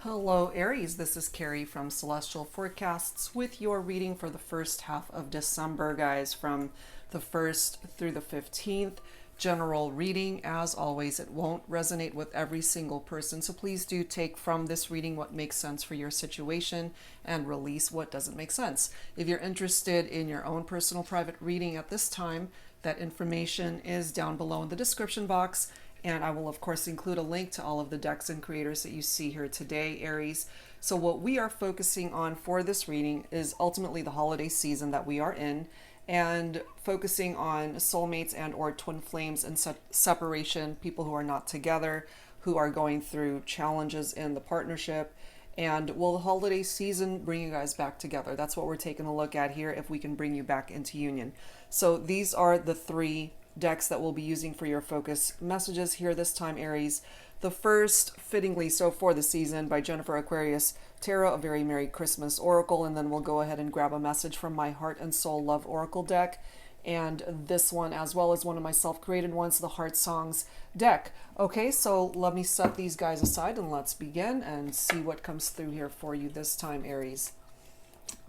Hello, Aries. This is Carrie from Celestial Forecasts with your reading for the first half of December, guys, from the 1st through the 15th. General reading. As always, it won't resonate with every single person, so please do take from this reading what makes sense for your situation and release what doesn't make sense. If you're interested in your own personal private reading at this time, that information is down below in the description box. And I will, of course, include a link to all of the decks and creators that you see here today, Aries. So what we are focusing on for this reading is ultimately the holiday season that we are in, and focusing on soulmates and or twin flames and separation, people who are not together, who are going through challenges in the partnership. And will the holiday season bring you guys back together? That's what we're taking a look at here, if we can bring you back into union. So these are the three decks that we'll be using for your focus messages here this time, Aries. The first, fittingly so for the season, by Jennifer Aquarius Tarot, a very Merry Christmas Oracle, and then we'll go ahead and grab a message from my Heart and Soul Love Oracle deck, and this one as well as one of my self-created ones, the Heart Songs deck. Okay, so let me set these guys aside and let's begin and see what comes through here for you this time, Aries.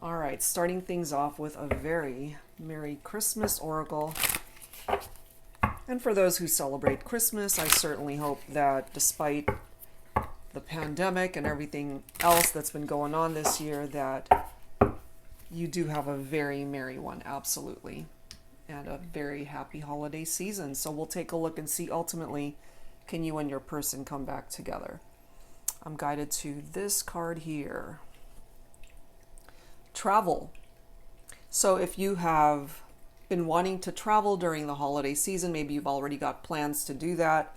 All right, starting things off with a very Merry Christmas Oracle. And for those who celebrate Christmas, I certainly hope that despite the pandemic and everything else that's been going on this year, that you do have a very merry one, absolutely, and a very happy holiday season. So we'll take a look and see ultimately, can you and your person come back together? I'm guided to this card here. Travel. So if you have been wanting to travel during the holiday season, maybe you've already got plans to do that,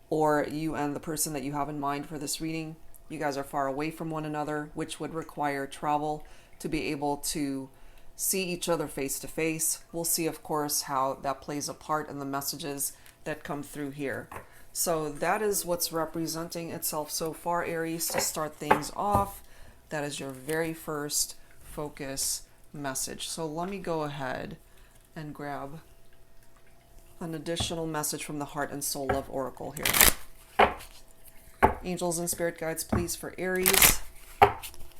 or you and the person that you have in mind for this reading, you guys are far away from one another, which would require travel to be able to see each other face to face. We'll see, of course, how that plays a part in the messages that come through here. So that is what's representing itself so far, Aries, to start things off. That is your very first focus message. So let me go ahead and grab an additional message from the Heart and Soul Love Oracle here. Angels and spirit guides, please, for Aries,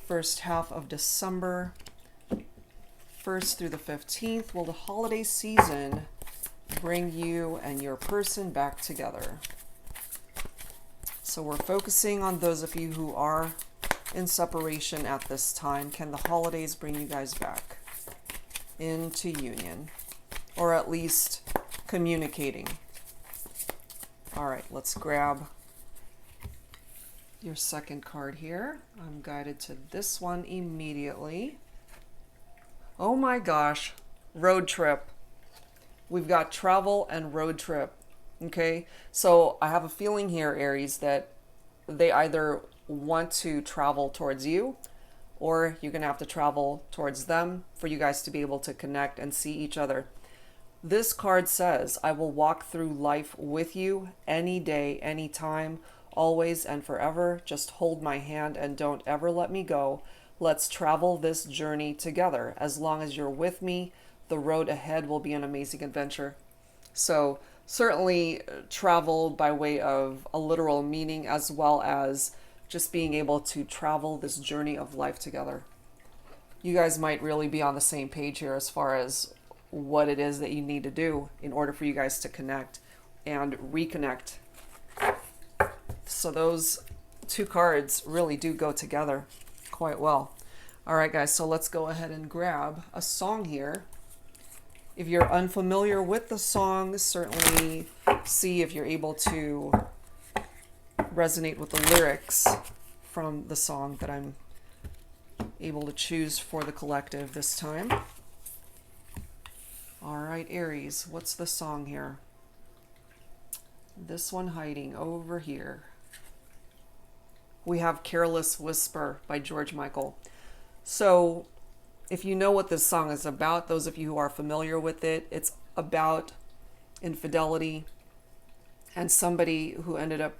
first half of December, 1st through the 15th. Will the holiday season bring you and your person back together? So we're focusing on those of you who are in separation at this time. Can the holidays bring you guys back into union? Or at least communicating. All right, let's grab your second card here. I'm guided to this one immediately. Oh my gosh, road trip. We've got travel and road trip. Okay, so I have a feeling here, Aries, that they either want to travel towards you, or you're gonna have to travel towards them for you guys to be able to connect and see each other. This card says, I will walk through life with you any day, any time, always and forever. Just hold my hand and don't ever let me go. Let's travel this journey together. As long as you're with me, the road ahead will be an amazing adventure. So certainly travel by way of a literal meaning, as well as just being able to travel this journey of life together. You guys might really be on the same page here as far as what it is that you need to do in order for you guys to connect and reconnect. So those two cards really do go together quite well. All right, guys, so let's go ahead and grab a song here. If you're unfamiliar with the song, certainly see if you're able to resonate with the lyrics from the song that I'm able to choose for the collective this time. All right, Aries, what's the song here? This one hiding over here. We have Careless Whisper by George Michael. So if you know what this song is about, those of you who are familiar with it, it's about infidelity and somebody who ended up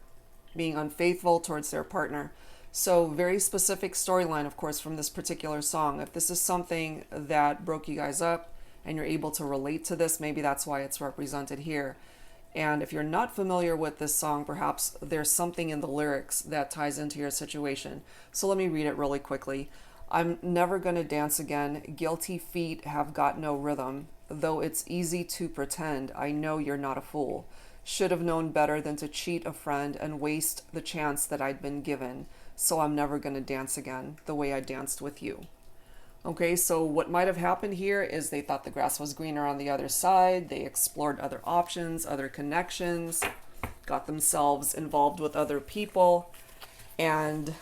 being unfaithful towards their partner. So very specific storyline, of course, from this particular song. If this is something that broke you guys up and you're able to relate to this, maybe that's why it's represented here. And if you're not familiar with this song, perhaps there's something in the lyrics that ties into your situation. So let me read it really quickly. I'm never gonna dance again. Guilty feet have got no rhythm. Though it's easy to pretend, I know you're not a fool. Should have known better than to cheat a friend and waste the chance that I'd been given. So I'm never gonna dance again the way I danced with you. Okay, so what might have happened here is they thought the grass was greener on the other side. They explored other options, other connections, got themselves involved with other people, and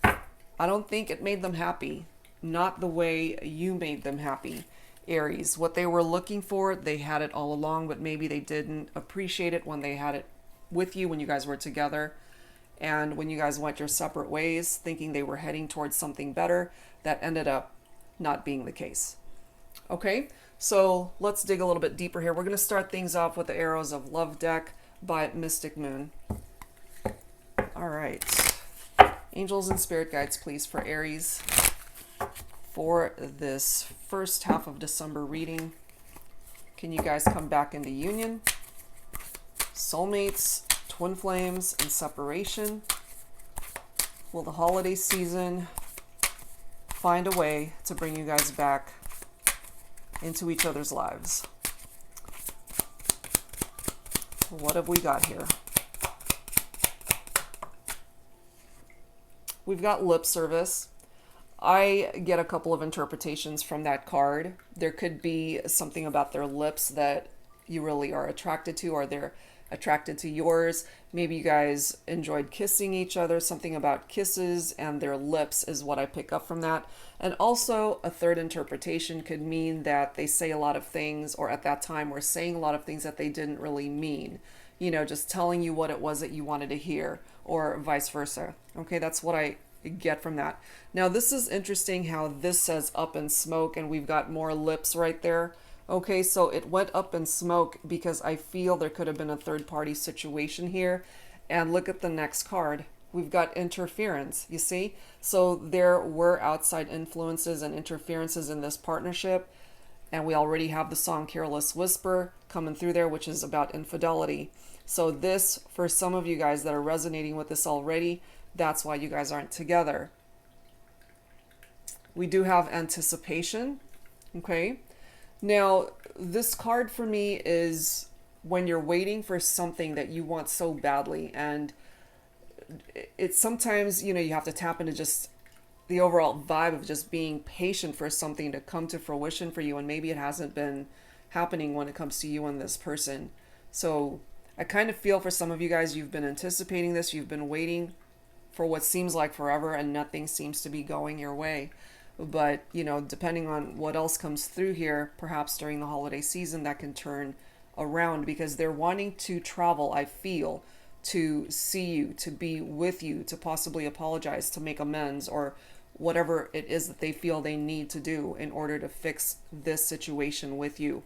I don't think it made them happy. Not the way you made them happy, Aries. What they were looking for, they had it all along, but maybe they didn't appreciate it when they had it with you, when you guys were together. And when you guys went your separate ways, thinking they were heading towards something better, that ended up not being the case. Okay, so let's dig a little bit deeper here. We're going to start things off with the Arrows of Love deck by Mystic Moon. All right. Angels and spirit guides, please, for Aries for this first half of December reading. Can you guys come back into union? Soulmates, twin flames, and separation. Will the holiday season find a way to bring you guys back into each other's lives? What have we got here? We've got lip service. I get a couple of interpretations from that card. There could be something about their lips that you really are attracted to, or they're attracted to yours. Maybe you guys enjoyed kissing each other. Something about kisses and their lips is what I pick up from that. And also a third interpretation could mean that they say a lot of things, or at that time were saying a lot of things that they didn't really mean. You know, just telling you what it was that you wanted to hear, or vice versa. Okay, that's what I get from that. Now, this is interesting how this says up in smoke, and we've got more lips right there. Okay, so it went up in smoke because I feel there could have been a third-party situation here. And look at the next card. We've got interference, you see? So there were outside influences and interferences in this partnership. And we already have the song Careless Whisper coming through there, which is about infidelity. So this, for some of you guys that are resonating with this already, that's why you guys aren't together. We do have anticipation, okay? Now, this card for me is when you're waiting for something that you want so badly, and it's sometimes, you know, you have to tap into just the overall vibe of just being patient for something to come to fruition for you, and maybe it hasn't been happening when it comes to you and this person. So I kind of feel for some of you guys, you've been anticipating this, you've been waiting for what seems like forever, and nothing seems to be going your way. But, you know, depending on what else comes through here, perhaps during the holiday season, that can turn around, because they're wanting to travel, I feel, to see you, to be with you, to possibly apologize, to make amends, or whatever it is that they feel they need to do in order to fix this situation with you.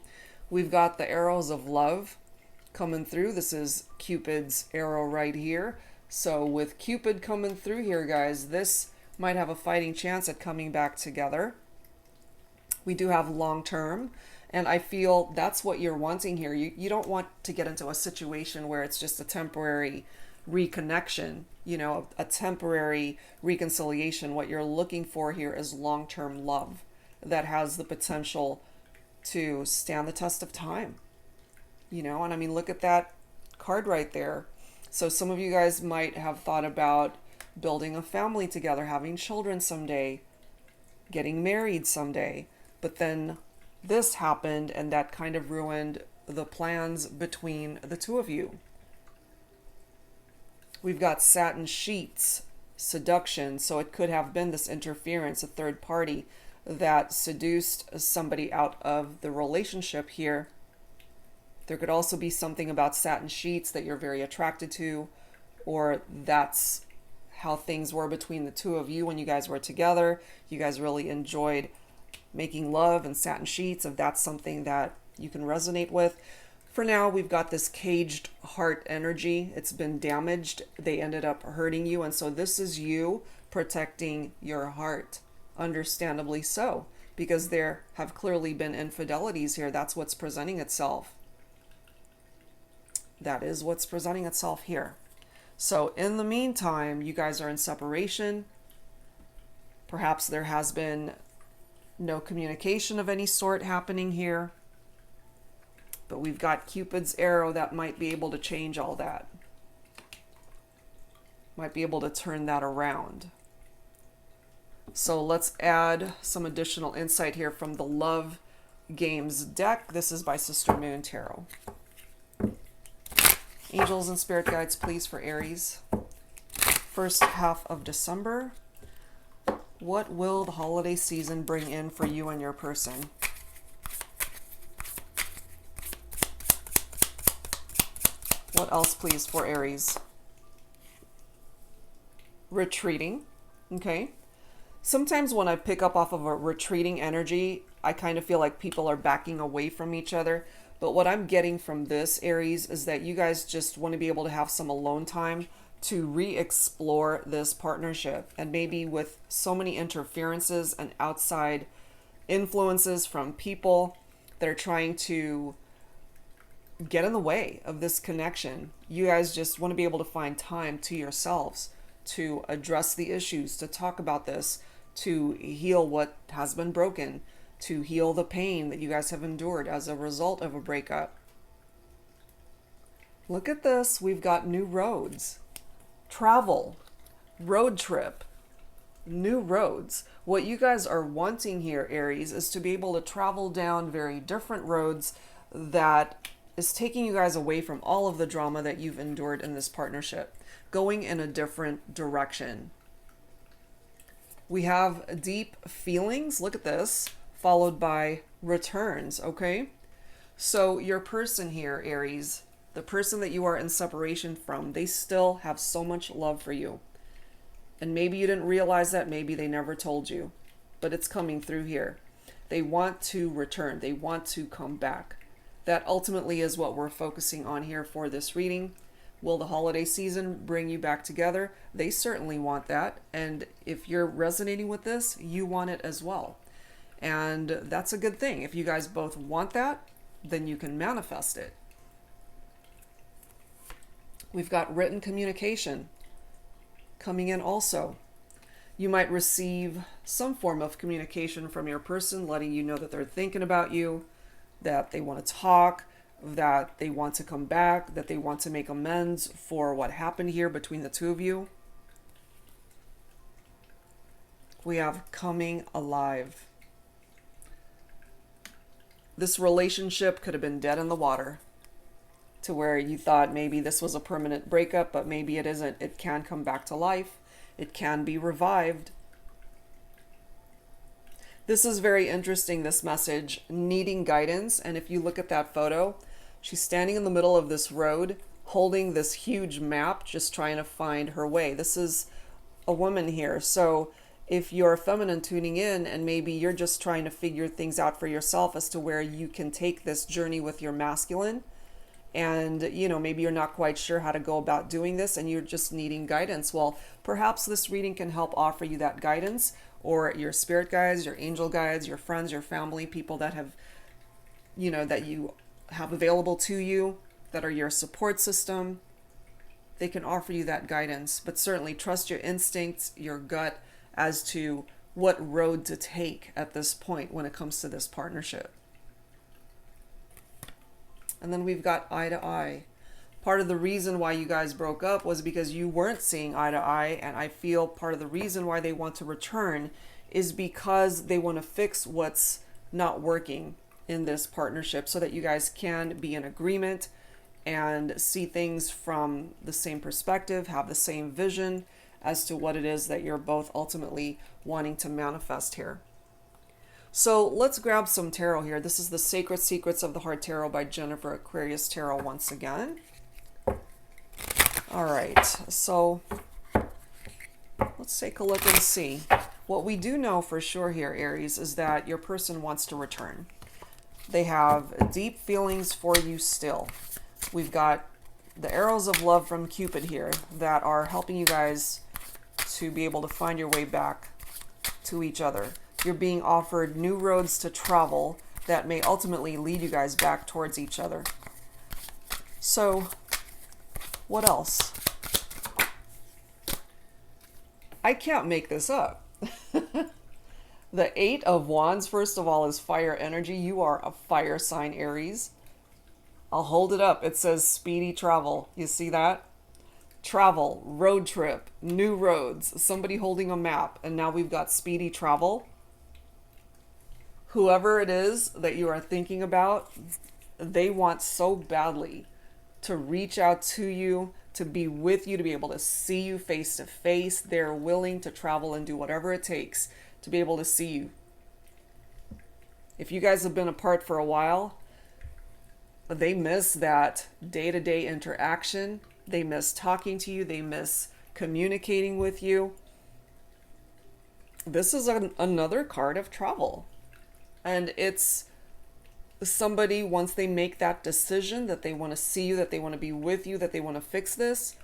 We've got the Arrows of Love coming through. This is Cupid's arrow right here. So with Cupid coming through here, guys, this might have a fighting chance at coming back together. We do have long term, and I feel that's what you're wanting here. You don't want to get into a situation where it's just a temporary reconnection, you know, a temporary reconciliation. What you're looking for here is long-term love that has the potential to stand the test of time, you know. And I mean, look at that card right there. So some of you guys might have thought about building a family together, having children someday, getting married someday, but then this happened, and that kind of ruined the plans between the two of you. We've got satin sheets, seduction. So it could have been this interference, a third party that seduced somebody out of the relationship here. There could also be something about satin sheets that you're very attracted to, or that's how things were between the two of you when you guys were together. You guys really enjoyed making love and satin sheets, if that's something that you can resonate with. For now, we've got this caged heart energy. It's been damaged. They ended up hurting you. And so this is you protecting your heart. Understandably so, because there have clearly been infidelities here. That's what's presenting itself. that is what's presenting itself here. So in the meantime, you guys are in separation. Perhaps there has been no communication of any sort happening here. But we've got Cupid's arrow that might be able to change all that. Might be able to turn that around. So let's add some additional insight here from the Love Games deck. This is by Sister Moon Tarot. Angels and spirit guides, please, for Aries. First half of December. What will the holiday season bring in for you and your person? What else, please, for Aries? Retreating. Okay. Sometimes when I pick up off of a retreating energy, I kind of feel like people are backing away from each other. But what I'm getting from this, Aries, is that you guys just want to be able to have some alone time to re-explore this partnership. And maybe with so many interferences and outside influences from people that are trying to get in the way of this connection, you guys just want to be able to find time to yourselves to address the issues, to talk about this, to heal what has been broken, to heal the pain that you guys have endured as a result of a breakup. Look at this. We've got new roads, travel, road trip, new roads. What you guys are wanting here, Aries, is to be able to travel down very different roads that is taking you guys away from all of the drama that you've endured in this partnership, going in a different direction. We have deep feelings, look at this, followed by returns, okay? So your person here, Aries, the person that you are in separation from, they still have so much love for you. And maybe you didn't realize that, maybe they never told you, but it's coming through here. They want to return, they want to come back. That ultimately is what we're focusing on here for this reading. Will the holiday season bring you back together? They certainly want that. And if you're resonating with this, you want it as well. And that's a good thing. If you guys both want that, then you can manifest it. We've got written communication coming in also. You might receive some form of communication from your person letting you know that they're thinking about you, that they want to talk, that they want to come back, that they want to make amends for what happened here between the two of you. We have coming alive. This relationship could have been dead in the water, to where you thought maybe this was a permanent breakup, but maybe it isn't. It can come back to life. It can be revived. This is very interesting, this message, needing guidance. And if you look at that photo, she's standing in the middle of this road, holding this huge map, just trying to find her way. This is a woman here. So if you're feminine tuning in and maybe you're just trying to figure things out for yourself as to where you can take this journey with your masculine, and maybe you're not quite sure how to go about doing this and you're just needing guidance, well, perhaps this reading can help offer you that guidance, or your spirit guides, your angel guides, your friends, your family, people that have that you have available to you, that are your support system. They can offer you that guidance, but certainly trust your instincts, your gut, as to what road to take at this point when it comes to this partnership. And then we've got eye to eye. Part of the reason why you guys broke up was because you weren't seeing eye to eye, and I feel part of the reason why they want to return is because they want to fix what's not working in this partnership so that you guys can be in agreement and see things from the same perspective, have the same vision as to what it is that you're both ultimately wanting to manifest here. So let's grab some tarot here. This is the Sacred Secrets of the Heart Tarot by Jennifer Aquarius Tarot once again. All right, so let's take a look and see. What we do know for sure here, Aries, is that your person wants to return. They have deep feelings for you still. We've got the arrows of love from Cupid here that are helping you guys to be able to find your way back to each other. You're being offered new roads to travel that may ultimately lead you guys back towards each other. So What else? I can't make this up. The Eight of Wands, first of all, is fire energy. You are a fire sign, Aries. I'll hold it up. It says speedy travel. You see that? Travel, road trip, new roads, somebody holding a map. And now we've got speedy travel. Whoever it is that you are thinking about, they want so badly to reach out to you, to be with you, to be able to see you face to face. They're willing to travel and do whatever it takes to be able to see you. If you guys have been apart for a while, they miss that day-to-day interaction. They miss talking to you. They miss communicating with you. This is another card of travel. And it's somebody, once they make that decision that they want to see you, that they want to be with you, that they want to fix this,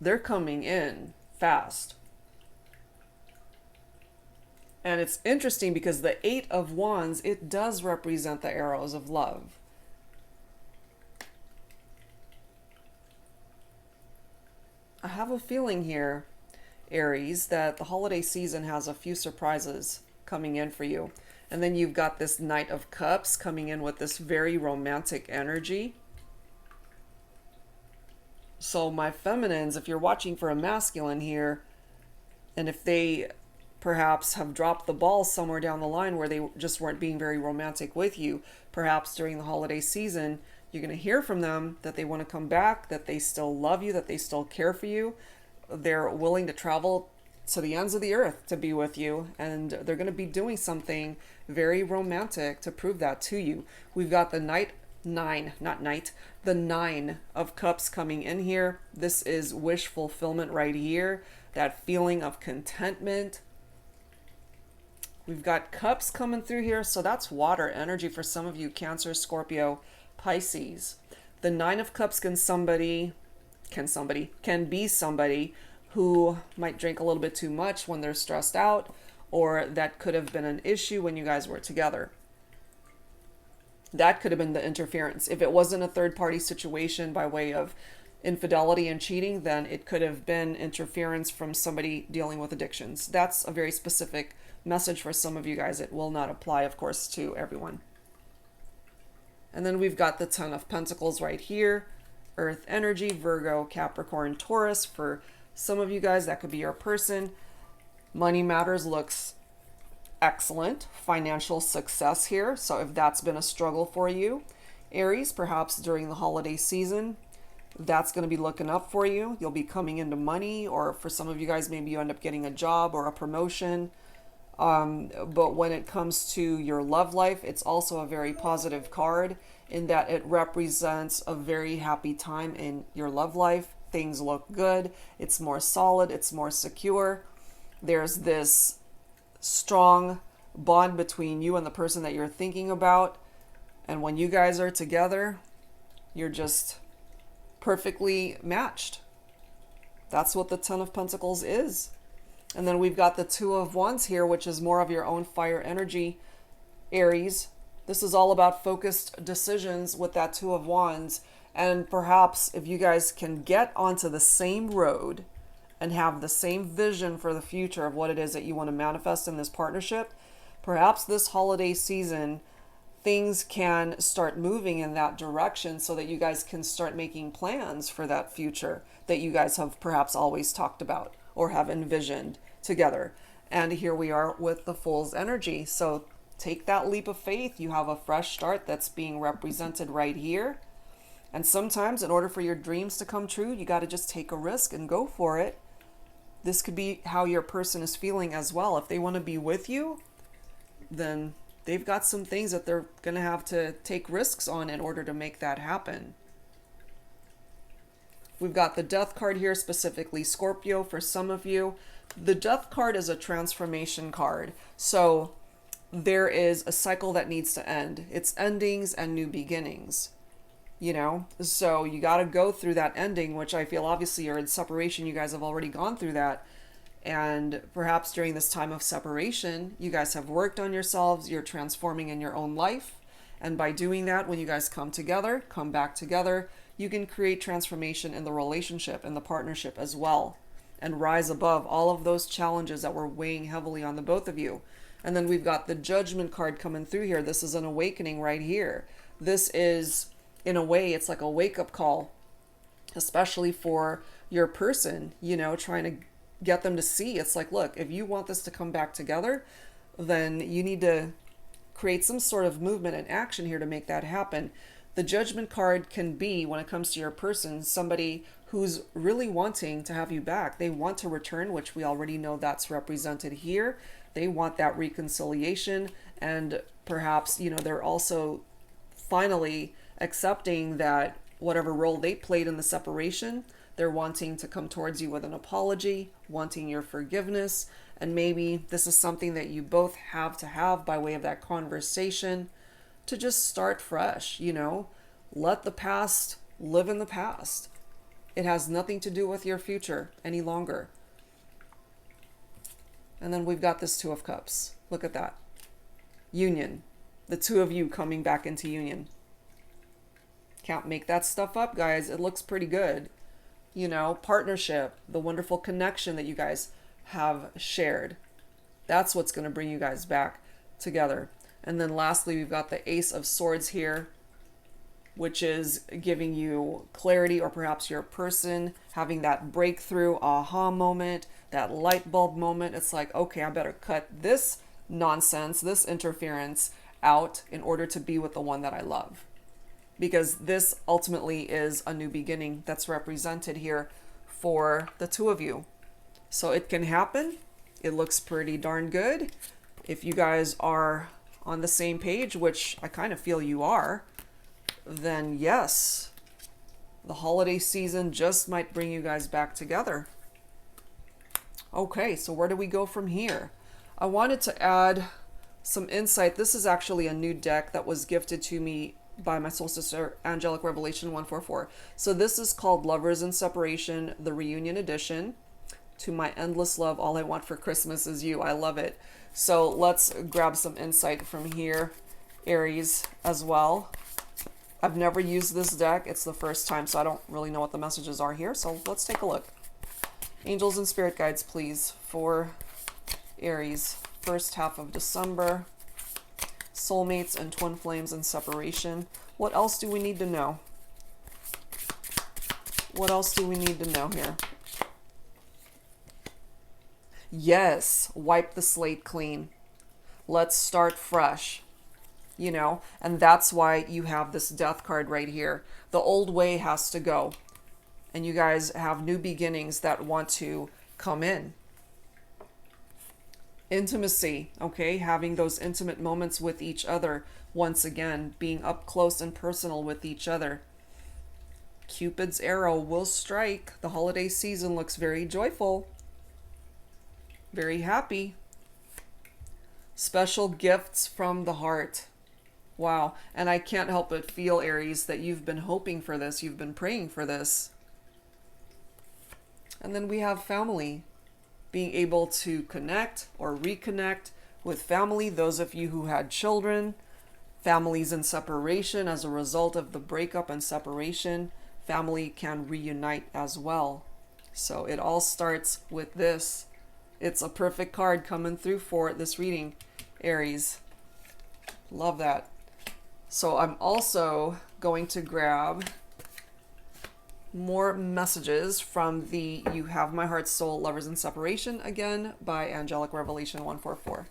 they're coming in fast. And it's interesting because the Eight of Wands, it does represent the arrows of love. I have a feeling here, Aries, that the holiday season has a few surprises coming in for you. And then you've got this Knight of Cups coming in with this very romantic energy. So my feminines, if you're watching for a masculine here, and if they perhaps have dropped the ball somewhere down the line where they just weren't being very romantic with you, perhaps during the holiday season, you're going to hear from them that they want to come back, that they still love you, that they still care for you. They're willing to travel to the ends of the earth to be with you, and they're going to be doing something very romantic to prove that to you. We've got the the Nine of Cups coming in here. This is wish fulfillment right here, that feeling of contentment. We've got Cups coming through here, so that's water energy for some of you, Cancer, Scorpio, Pisces. The Nine of Cups can be somebody who might drink a little bit too much when they're stressed out, or that could have been an issue when you guys were together. That could have been the interference. If it wasn't a third-party situation by way of infidelity and cheating, then it could have been interference from somebody dealing with addictions. That's a very specific message for some of you guys. It will not apply, of course, to everyone. And then we've got the Ten of Pentacles right here. Earth energy, Virgo, Capricorn, Taurus. For some of you guys, that could be your person. Money matters looks excellent. Financial success here. So if that's been a struggle for you, Aries, perhaps during the holiday season, that's going to be looking up for you. You'll be coming into money, or for some of you guys, maybe you end up getting a job or a promotion. But when it comes to your love life, it's also a very positive card in that it represents a very happy time in your love life. Things look good. It's more solid. It's more secure. There's this strong bond between you and the person that you're thinking about. And when you guys are together, you're just perfectly matched. That's what the Ten of Pentacles is. And then we've got the Two of Wands here, which is more of your own fire energy, Aries. This is all about focused decisions with that Two of Wands. And perhaps if you guys can get onto the same road and have the same vision for the future of what it is that you want to manifest in this partnership, perhaps this holiday season, things can start moving in that direction so that you guys can start making plans for that future that you guys have perhaps always talked about or have envisioned together. And here we are with the Fool's energy. So take that leap of faith. You have a fresh start that's being represented right here. And sometimes in order for your dreams to come true, you got to just take a risk and go for it. This could be how your person is feeling as well. If they want to be with you, then they've got some things that they're going to have to take risks on in order to make that happen. We've got the Death card here, specifically Scorpio for some of you. The Death card is a transformation card. So there is a cycle that needs to end. It's endings and new beginnings, you know? So you got to go through that ending, which I feel obviously you're in separation. You guys have already gone through that. And perhaps during this time of separation, you guys have worked on yourselves. You're transforming in your own life. And by doing that, when you guys come together, come back together, you can create transformation in the relationship and the partnership as well, and rise above all of those challenges that were weighing heavily on the both of you. And then we've got the Judgment card coming through here. This is an awakening right here. This is, in a way, it's like a wake-up call, especially for your person, you know, trying to get them to see. It's like, look, if you want this to come back together, then you need to create some sort of movement and action here to make that happen. The Judgment card can be, when it comes to your person, somebody who's really wanting to have you back. They want to return, which we already know that's represented here. They want that reconciliation, and perhaps, you know, they're also finally accepting that whatever role they played in the separation, they're wanting to come towards you with an apology, wanting your forgiveness, and maybe this is something that you both have to have by way of that conversation to just start fresh, you know? Let the past live in the past. It has nothing to do with your future any longer. And then we've got this Two of Cups. Look at that. Union. The two of you coming back into union. Can't make that stuff up, guys. It looks pretty good. You know, partnership, the wonderful connection that you guys have shared. That's what's going to bring you guys back together. And then lastly, we've got the Ace of Swords here, which is giving you clarity, or perhaps your person having that breakthrough aha moment, that light bulb moment. It's like, okay, I better cut this nonsense, this interference out in order to be with the one that I love. Because this ultimately is a new beginning that's represented here for the two of you. So it can happen. It looks pretty darn good. If you guys are on the same page, which I kind of feel you are, then yes, the holiday season just might bring you guys back together. Okay, so where do we go from here? I wanted to add some insight. This is actually a new deck that was gifted to me by my soul sister, Angelic Revelation 144. So this is called Lovers in Separation, the Reunion Edition. To my endless love, all I want for Christmas is you. I love it. So let's grab some insight from here, Aries, as well. I've never used this deck. It's the first time, so I don't really know what the messages are here. So let's take a look. Angels and spirit guides, please, for Aries, first half of December. Soulmates and twin flames and separation. What else do we need to know? What else do we need to know here? Yes, wipe the slate clean. Let's start fresh, you know, and that's why you have this death card right here. The old way has to go, and you guys have new beginnings that want to come in. Intimacy, okay, having those intimate moments with each other, once again, being up close and personal with each other. Cupid's arrow will strike. The holiday season looks very joyful, very happy. Special gifts from the heart. Wow. And I can't help but feel, Aries, that you've been hoping for this. You've been praying for this. And then we have family. Being able to connect or reconnect with family. Those of you who had children. Families in separation as a result of the breakup and separation. Family can reunite as well. So it all starts with this. It's a perfect card coming through for this reading, Aries. Love that. So I'm also going to grab more messages from the You Have My Heart, Soul, Lovers in Separation, again, by Angelic Revelation 144.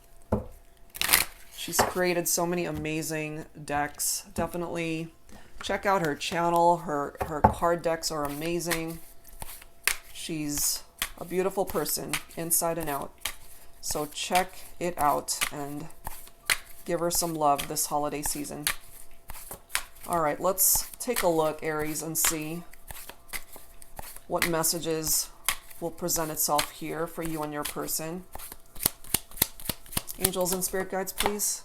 She's created so many amazing decks. Definitely check out her channel. Her card decks are amazing. She's a beautiful person inside and out. So check it out and give her some love this holiday season. All right, let's take a look, Aries, and see what messages will present itself here for you and your person. Angels and spirit guides, please.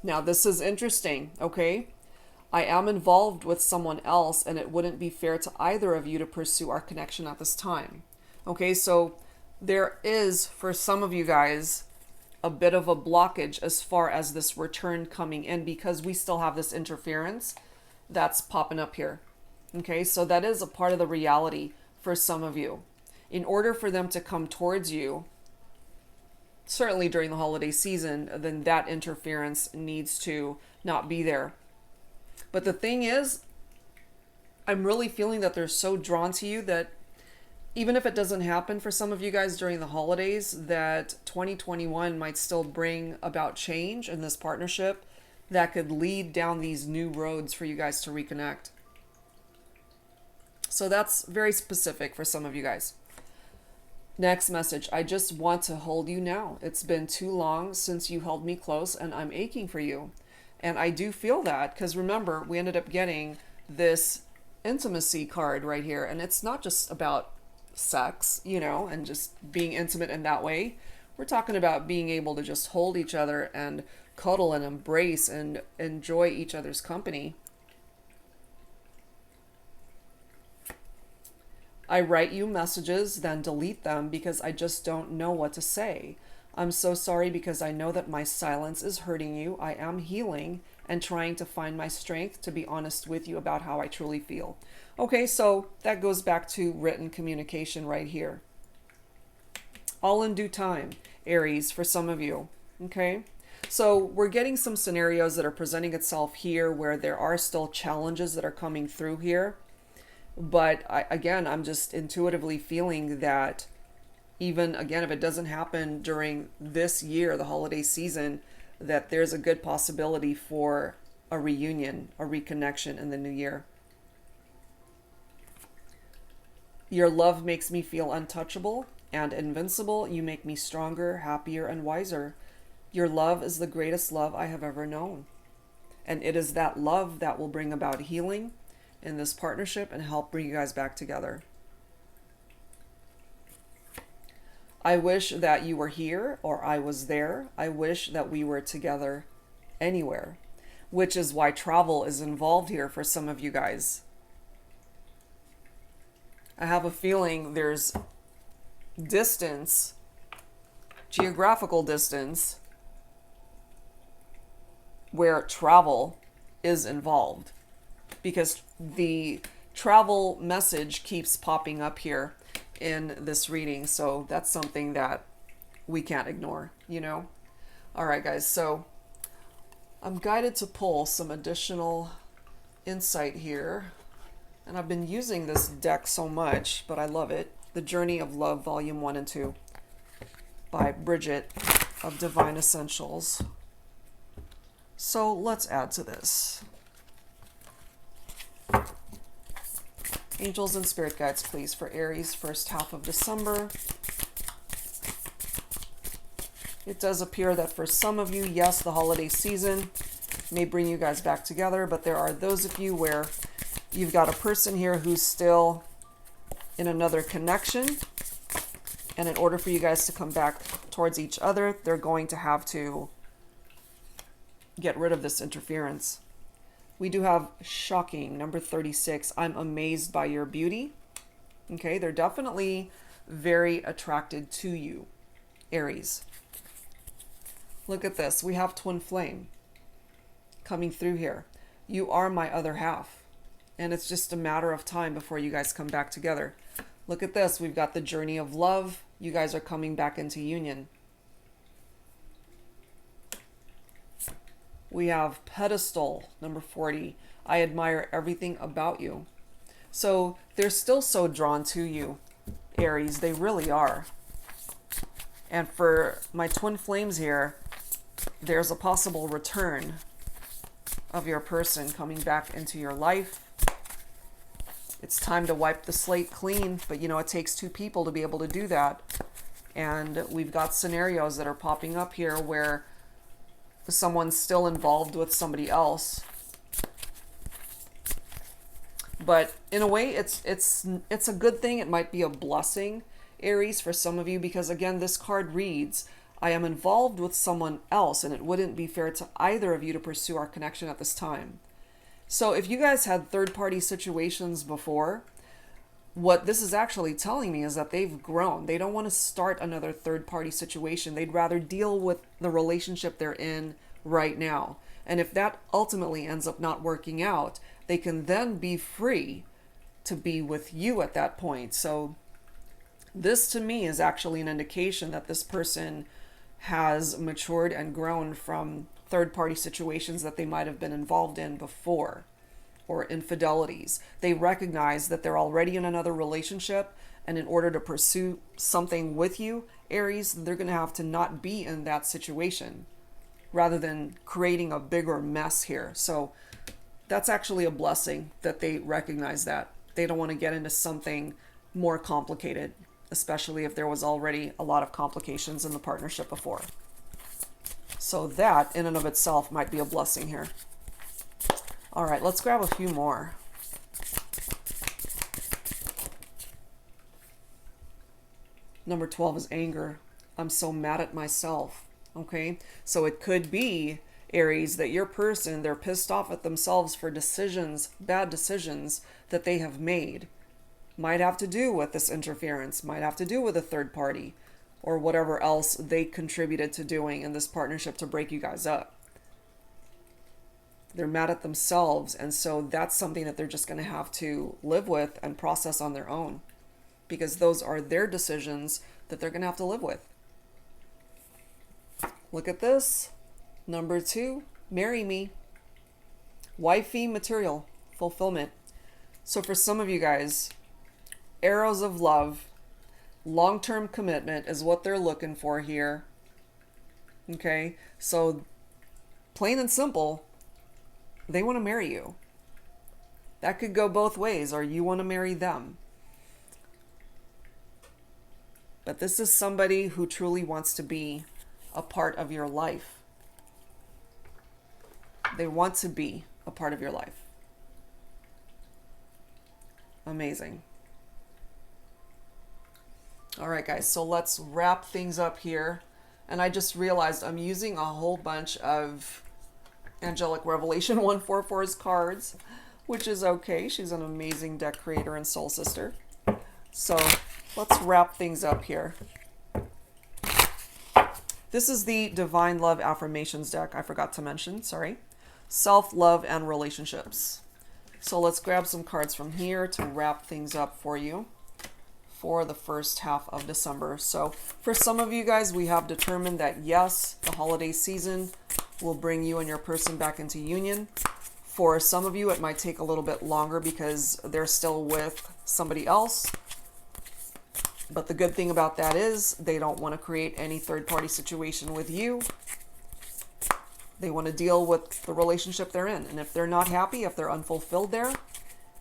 Now, this is interesting, okay? I am involved with someone else, and it wouldn't be fair to either of you to pursue our connection at this time. Okay, so there is, for some of you guys, a bit of a blockage as far as this return coming in, because we still have this interference. that's popping up here. Okay, so that is a part of the reality for some of you. In order for them to come towards you, certainly during the holiday season, then that interference needs to not be there. But the thing is, I'm really feeling that they're so drawn to you that even if it doesn't happen for some of you guys during the holidays, that 2021 might still bring about change in this partnership that could lead down these new roads for you guys to reconnect. So that's very specific for some of you guys. Next message. I just want to hold you now. It's been too long since you held me close and I'm aching for you. And I do feel that because remember, we ended up getting this intimacy card right here. And it's not just about sex, you know, and just being intimate in that way. We're talking about being able to just hold each other and cuddle and embrace and enjoy each other's company. I write you messages, then delete them because I just don't know what to say. I'm so sorry because I know that my silence is hurting you. I am healing and trying to find my strength to be honest with you about how I truly feel. Okay, so that goes back to written communication right here. All in due time, Aries, for some of you. Okay, so we're getting some scenarios that are presenting itself here where there are still challenges that are coming through here. But I'm just intuitively feeling that even, again, if it doesn't happen during this year, the holiday season, that there's a good possibility for a reunion, a reconnection in the new year. Your love makes me feel untouchable and invincible. You make me stronger, happier, and wiser. Your love is the greatest love I have ever known. And it is that love that will bring about healing in this partnership and help bring you guys back together. I wish that you were here or I was there. I wish that we were together anywhere, which is why travel is involved here for some of you guys. I have a feeling there's distance, geographical distance, where travel is involved. Because the travel message keeps popping up here in this reading. So that's something that we can't ignore, you know? All right, guys. So I'm guided to pull some additional insight here. And I've been using this deck so much, but I love it. The Journey of Love, Volume 1 and 2 by Bridget of Divine Essentials. So let's add to this. Angels and spirit guides, please, for Aries, first half of December. It does appear that for some of you, yes, the holiday season may bring you guys back together, but there are those of you where you've got a person here who's still in another connection. And in order for you guys to come back towards each other, they're going to have to get rid of this interference. We do have shocking, number 36. I'm amazed by your beauty. Okay, they're definitely very attracted to you, Aries. Look at this. We have twin flame coming through here. You are my other half. And it's just a matter of time before you guys come back together. Look at this. We've got the journey of love. You guys are coming back into union. We have pedestal, number 40. I admire everything about you. So they're still so drawn to you, Aries. They really are. And for my twin flames here, there's a possible return of your person coming back into your life. It's time to wipe the slate clean, but you know, it takes two people to be able to do that. And we've got scenarios that are popping up here where someone's still involved with somebody else. But in a way, it's a good thing. It might be a blessing, Aries, for some of you, because again, this card reads, I am involved with someone else, and it wouldn't be fair to either of you to pursue our connection at this time. So if you guys had third-party situations before, what this is actually telling me is that they've grown. They don't want to start another third-party situation. They'd rather deal with the relationship they're in right now. And if that ultimately ends up not working out, they can then be free to be with you at that point. So this to me is actually an indication that this person has matured and grown from third-party situations that they might have been involved in before, or infidelities. They recognize that they're already in another relationship, and in order to pursue something with you, Aries, they're going to have to not be in that situation rather than creating a bigger mess here. So that's actually a blessing that they recognize that. They don't want to get into something more complicated, especially if there was already a lot of complications in the partnership before. So that in and of itself might be a blessing here. All right, let's grab a few more. Number 12 is anger. I'm so mad at myself. Okay, so it could be, Aries, that your person, they're pissed off at themselves for decisions, bad decisions that they have made. Might have to do with this interference, might have to do with a third party, or whatever else they contributed to doing in this partnership to break you guys up. They're mad at themselves, and so that's something that they're just going to have to live with and process on their own, because those are their decisions that they're going to have to live with. Look at this. Number 2, marry me. Wifey material, fulfillment. So for some of you guys, arrows of love, long-term commitment is what they're looking for here. Okay, so plain and simple, they want to marry you. That could go both ways, or you want to marry them. But this is somebody who truly wants to be a part of your life. They want to be a part of your life. Amazing. All right, guys, so let's wrap things up here. And I just realized I'm using a whole bunch of Angelic Revelation 144's cards, which is okay. She's an amazing deck creator and soul sister. So let's wrap things up here. This is the Divine Love Affirmations deck. I forgot to mention, sorry. Self-love and relationships. So let's grab some cards from here to wrap things up for you for the first half of December. So for some of you guys, we have determined that yes, the holiday season will bring you and your person back into union. For some of you, it might take a little bit longer because they're still with somebody else. But the good thing about that is they don't want to create any third-party situation with you. They want to deal with the relationship they're in. And if they're not happy, if they're unfulfilled there,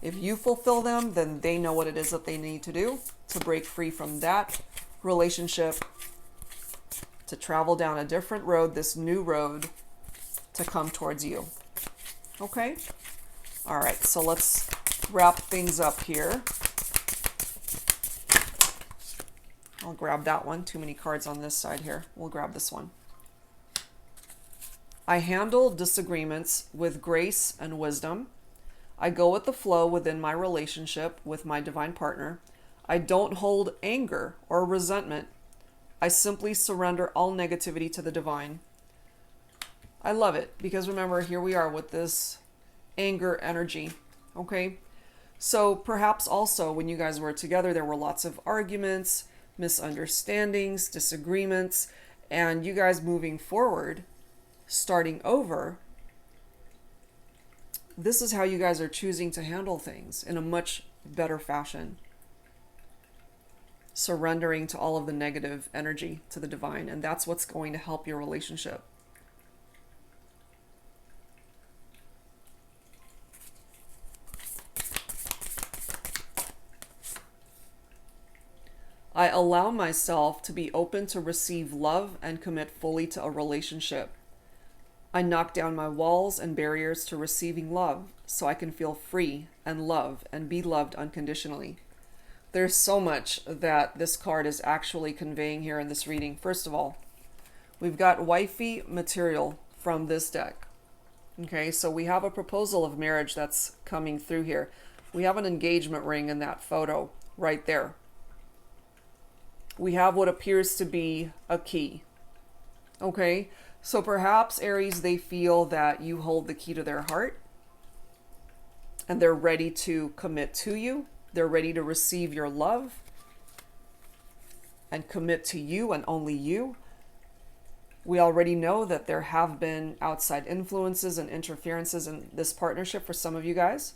if you fulfill them, then they know what it is that they need to do to break free from that relationship, to travel down a different road, this new road, to come towards you. Okay? All right, so let's wrap things up here. I'll grab that one. Too many cards on this side here. We'll grab this one. I handle disagreements with grace and wisdom. I go with the flow within my relationship with my divine partner. I don't hold anger or resentment. I simply surrender all negativity to the divine. I love it because remember, here we are with this anger energy. Okay? So perhaps also when you guys were together, there were lots of arguments, misunderstandings, disagreements, and you guys moving forward, starting over, this is how you guys are choosing to handle things in a much better fashion. Surrendering to all of the negative energy to the divine, and that's what's going to help your relationship. I allow myself to be open to receive love and commit fully to a relationship. I knock down my walls and barriers to receiving love so I can feel free and love and be loved unconditionally. There's so much that this card is actually conveying here in this reading. First of all, we've got wifey material from this deck. Okay, so we have a proposal of marriage that's coming through here. We have an engagement ring in that photo right there. We have what appears to be a key. Okay, so perhaps Aries, they feel that you hold the key to their heart and they're ready to commit to you. They're ready to receive your love and commit to you and only you. We already know that there have been outside influences and interferences in this partnership for some of you guys.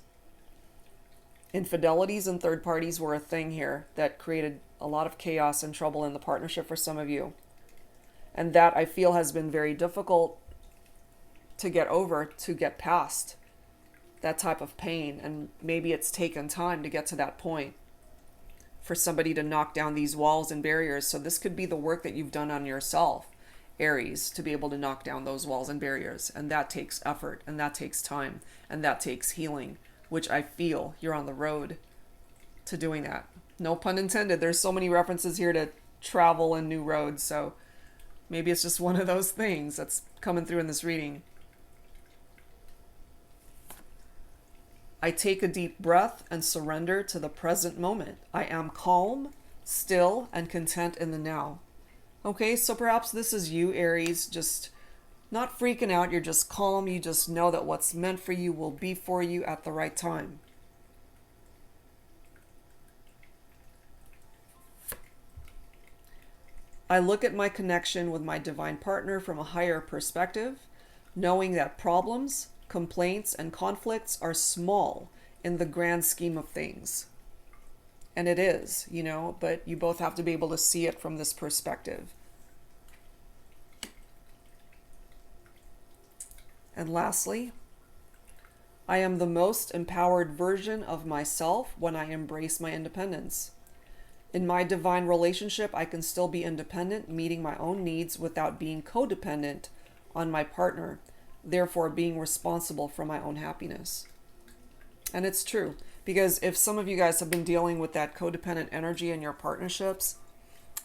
Infidelities and third parties were a thing here that created a lot of chaos and trouble in the partnership for some of you. And that, I feel, has been very difficult to get over, to get past that type of pain. And maybe it's taken time to get to that point for somebody to knock down these walls and barriers. So this could be the work that you've done on yourself, Aries, to be able to knock down those walls and barriers. And that takes effort, and that takes time, and that takes healing, which I feel you're on the road to doing that. No pun intended. There's so many references here to travel and new roads. So maybe it's just one of those things that's coming through in this reading. I take a deep breath and surrender to the present moment. I am calm, still, and content in the now. Okay, so perhaps this is you, Aries, just not freaking out. You're just calm. You just know that what's meant for you will be for you at the right time. I look at my connection with my divine partner from a higher perspective, knowing that problems, complaints, and conflicts are small in the grand scheme of things. And it is, but you both have to be able to see it from this perspective. And lastly, I am the most empowered version of myself when I embrace my independence. In my divine relationship, I can still be independent, meeting my own needs without being codependent on my partner, therefore being responsible for my own happiness. And it's true, because if some of you guys have been dealing with that codependent energy in your partnerships,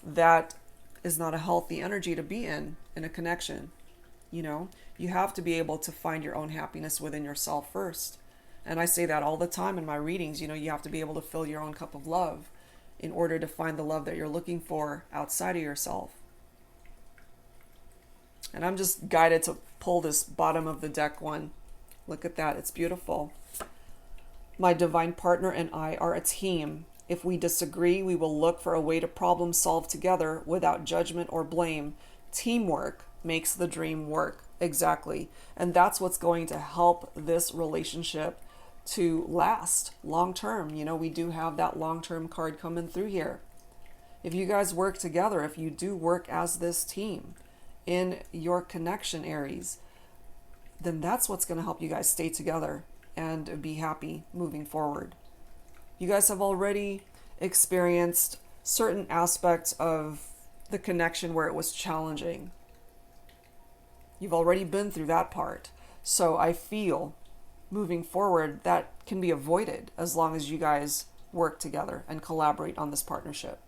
that is not a healthy energy to be in a connection. You have to be able to find your own happiness within yourself first. And I say that all the time in my readings. You have to be able to fill your own cup of love in order to find the love that you're looking for outside of yourself. And I'm just guided to pull this bottom of the deck one. Look at that. It's beautiful. My divine partner and I are a team. If we disagree, we will look for a way to problem solve together without judgment or blame. Teamwork makes the dream work. Exactly. And that's what's going to help this relationship to last long term. We do have that long-term card coming through here. If you guys work together, if you do work as this team in your connection, Aries, then that's what's going to help you guys stay together and be happy moving forward. You guys have already experienced certain aspects of the connection where it was challenging. You've already been through that part. So I feel moving forward that can be avoided as long as you guys work together and collaborate on this partnership.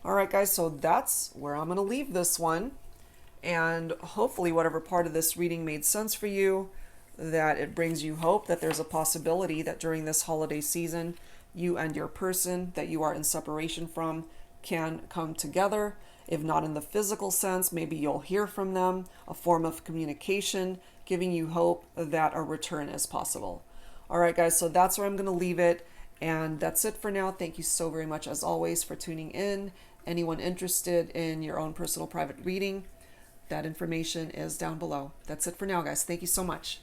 All right, guys, so that's where I'm going to leave this one. And hopefully whatever part of this reading made sense for you, that it brings you hope that there's a possibility that during this holiday season, you and your person that you are in separation from can come together. If not in the physical sense, maybe you'll hear from them, a form of communication, giving you hope that a return is possible. All right, guys, so that's where I'm going to leave it. And that's it for now. Thank you so very much, as always, for tuning in. Anyone interested in your own personal private reading, that information is down below. That's it for now, guys. Thank you so much.